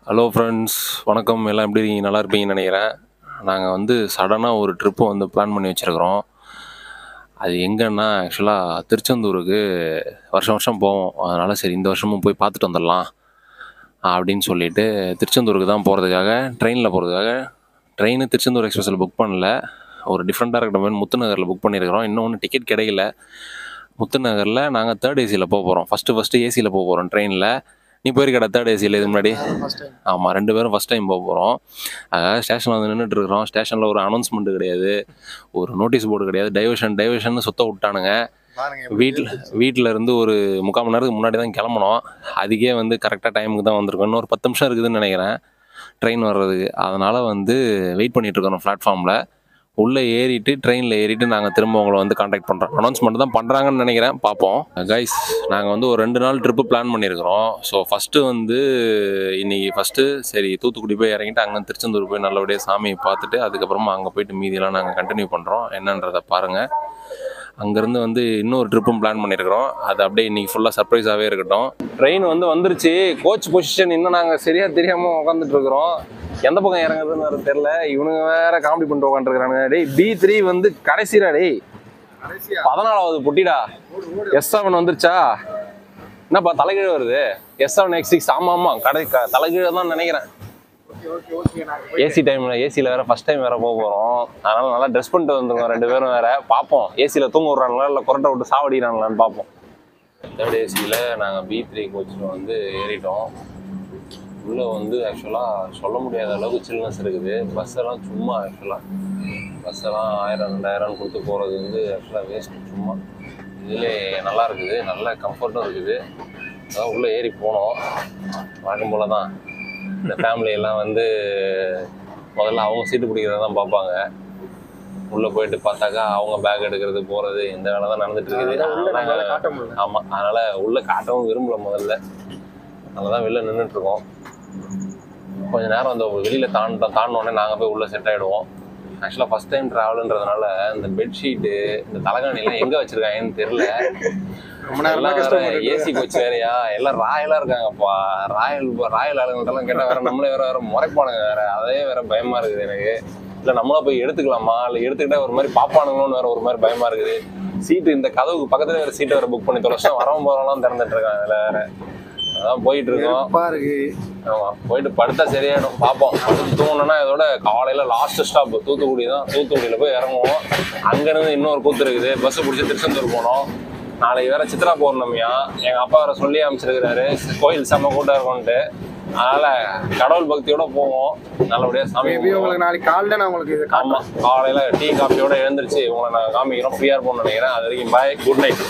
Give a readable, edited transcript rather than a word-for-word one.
Hello friends, வணக்கம். எல்லாம் எப்படி இருக்கீங்க? நல்லா இருப்பீங்கன்னு நினைக்கிறேன். நாங்கள் வந்து சடனாக ஒரு ட்ரிப்பு வந்து பிளான் பண்ணி வச்சுருக்குறோம். அது எங்கன்னா ஆக்சுவலாக திருச்செந்தூருக்கு வருஷம் வருஷம் போவோம். அதனால் சரி இந்த வருஷமும் போய் பார்த்துட்டு வந்துடலாம் அப்படின்னு சொல்லிட்டு திருச்செந்தூருக்கு தான் போகிறதுக்காக ட்ரெயினில் போகிறதுக்காக ட்ரெயின் திருச்செந்தூர் எக்ஸ்பிரஸில் புக் பண்ணல. ஒரு டிஃப்ரெண்ட்டாக இருக்கிற மாதிரி முத்துநகரில் புக் பண்ணியிருக்கிறோம். இன்னொன்று டிக்கெட் கிடைக்கல. முத்துநகரில் நாங்கள் தேர்ட் ஏசியில் போக போகிறோம். ஃபஸ்ட்டு ஏசியில் போக போகிறோம் ட்ரெயினில். நீ போயிருக்கடா தேர்ட் ஏசியில் இது முன்னாடி? ஆமாம், 2 பேரும் ஃபஸ்ட் டைம் போக போகிறோம். அதாவது ஸ்டேஷனில் வந்து நின்றுட்டுருக்குறோம். ஸ்டேஷனில் ஒரு அனௌன்ஸ்மெண்ட்டு கிடையாது, ஒரு நோட்டீஸ் போர்டு கிடையாது. டைவர்ஷன் சுத்த விட்டானுங்க. வீட்டில் இருந்து ஒரு 3/4 மணி நேரத்துக்கு முன்னாடி தான் கிளம்பணும். அதுக்கே வந்து கரெக்டாக டைமுக்கு தான் வந்திருக்கோம். இன்னொரு 10 நிமிஷம் இருக்குதுன்னு நினைக்கிறேன் ட்ரெயின் வர்றதுக்கு. அதனால் வந்து வெயிட் பண்ணிகிட்ருக்கோம் பிளாட்ஃபார்மில். உள்ளே ஏறிட்டு ட்ரெயினில் ஏறிட்டு நாங்கள் திரும்ப உங்களை வந்து காண்டாக்ட் பண்ணுறோம். அனௌன்ஸ்மெண்ட் தான் பண்ணுறாங்கன்னு நினைக்கிறேன், பார்ப்போம். கைஸ், நாங்கள் வந்து ஒரு 2 நாள் ட்ரிப்பு பிளான் பண்ணியிருக்கிறோம். ஸோ ஃபஸ்ட்டு வந்து இன்றைக்கி சரி தூத்துக்குடி போய் இறங்கிட்டு அங்கே திருச்செந்தூர் போய் நல்லபடியாக சாமியை பார்த்துட்டு அதுக்கப்புறமா அங்கே போயிட்டு மீதியெல்லாம் நாங்கள் கண்டினியூ பண்ணுறோம். என்னன்றதை பாருங்கள். அங்கேருந்து வந்து இன்னொரு ட்ரிப்பும் பிளான் பண்ணியிருக்கிறோம். அது அப்படியே இன்றைக்கி ஃபுல்லாக சர்ப்ரைஸாகவே இருக்கட்டும். ட்ரெயின் வந்து வந்துருச்சு. கோச் பொசிஷன் இன்னும் நாங்கள் சரியாக தெரியாமல் உட்காந்துட்ருக்குறோம். எந்த பக்கம் இறங்குறதுன்னு வேறு தெரில. இவனுங்க வேற காமெடி பண்ணிட்டு உட்காந்துருக்குறானுங்க. டேய், B3 வந்து கடைசிடா. டேய், 14வது பொட்டிடா. S7 வந்துருச்சா? என்னப்பா தலைகீழ வருது? S7 X6. ஆமாம், தலைகீழ தான் நினைக்கிறேன். ஏசி டைமில் ஏசியில் வேறு ஃபஸ்ட் டைம் வேறு போக போகிறோம். அதனால் நல்லா ட்ரெஸ் பண்ணிட்டு வந்துருக்கோம் 2 பேரும் வேறு. பார்ப்போம் ஏசியில் தூங்க விட்றாங்களா இல்லை கொரட்டை விட்டு சாவடிக்கிறாங்களான்னு பார்ப்போம். தேர்ட் ஏசியில் நாங்கள் B3 கோச்சில் வந்து ஏறிட்டோம். உள்ளே வந்து ஆக்சுவலாக சொல்ல முடியாத அளவுக்கு சில்னஸ் இருக்குது. பஸ்ஸெல்லாம் சும்மா பஸ்ஸெல்லாம் 1000-2000 கொடுத்து போகிறது வந்து ஆக்சுவலாக வேஸ்ட்டு. சும்மா இதிலே நல்லா இருக்குது, நல்ல கம்ஃபர்ட்டும் இருக்குது. அதான் உள்ளே ஏறி போனோம். வழக்கம் போல் தான் இந்த ஃபேமிலியெல்லாம் வந்து முதல்ல அவங்க சீட்டு பிடிக்கிறத தான் பார்ப்பாங்க. உள்ளே போயிட்டு பார்த்தாக்கா அவங்க பேக் எடுக்கிறது போகிறது இந்த வேலை தான் நடந்துட்டு இருக்குது. ஆமாம், அதனால் உள்ளே காட்டவும் விரும்பல முதல்ல. அதனால தான் வெளில நின்றுட்டுருக்கோம். கொஞ்சம் நேரம் அந்த வெளியில் தாண்டினோடனே நாங்கள் போய் உள்ளே செட் ஆகிடுவோம். ஆக்சுவலாக ஃபஸ்ட் டைம் ட்ராவலுன்றதுனால இந்த பெட்ஷீட்டு இந்த தலைகாணிலாம் எங்கே வச்சுருக்காங்கன்னு தெரில. ஏசி கோச் வேறையா, எல்லாம் ராயலாக இருக்காங்கப்பா. ராயல் ஆளுங்கள்ட்டெல்லாம் கேட்டால் வேறு நம்மளே வேறு முறைப்பானுங்க வேறு. அதே வேறு பயமாக இருக்குது எனக்கு. இல்லை நம்மளா போய் எடுத்துக்கலாமா, இல்லை எடுத்துக்கிட்டா ஒரு மாதிரி பாப்பானுங்களோன்னு வேறு ஒரு மாதிரி பயமாக இருக்குது. சீட்டு இந்த கதவுக்கு பக்கத்தில் வேறு சீட்டை வேறு புக் பண்ணி தொலைச்சோம். வரவும் போகிறவங்களாம் திறந்துட்டு இருக்காங்க. அதில் வேறு அதான் போயிட்டு இருக்கோம். ஆமாம், போயிட்டு படுத்தா சரியாயிடும். பார்ப்போம். படுத்து தூங்கணும்னா இதோட காலையில் லாஸ்ட் ஸ்டாப் தூத்துக்குடி தான். தூத்துக்குடியில் போய் இறங்குவோம். அங்கேருந்து இன்னொரு கூத்து இருக்குது. பஸ்ஸு பிடிச்சி திருச்செந்தூர் போனோம். நாளைக்கு வேறு சித்ரா பௌர்ணமியா. எங்கள் அப்பா வேறு சொல்லி அமைச்சிருக்கிறாரு கோயில் செம்ம கூட்டம் இருக்கும்ன்ட்டு. அதனால் கடவுள் பக்தியோட போவோம். நல்லபடியாக சாமி உங்களுக்கு நாளைக்கு காலையில் நான் உங்களுக்கு. ஆமாம், காலையில் டீ காஃபியோடு எழுந்திரிச்சு உங்களை நான் காமிக்கிறோம். ஃப்ரீயாக இருப்போம்னு நினைக்கிறேன். அது வரைக்கும் பாய், குட் நைட்.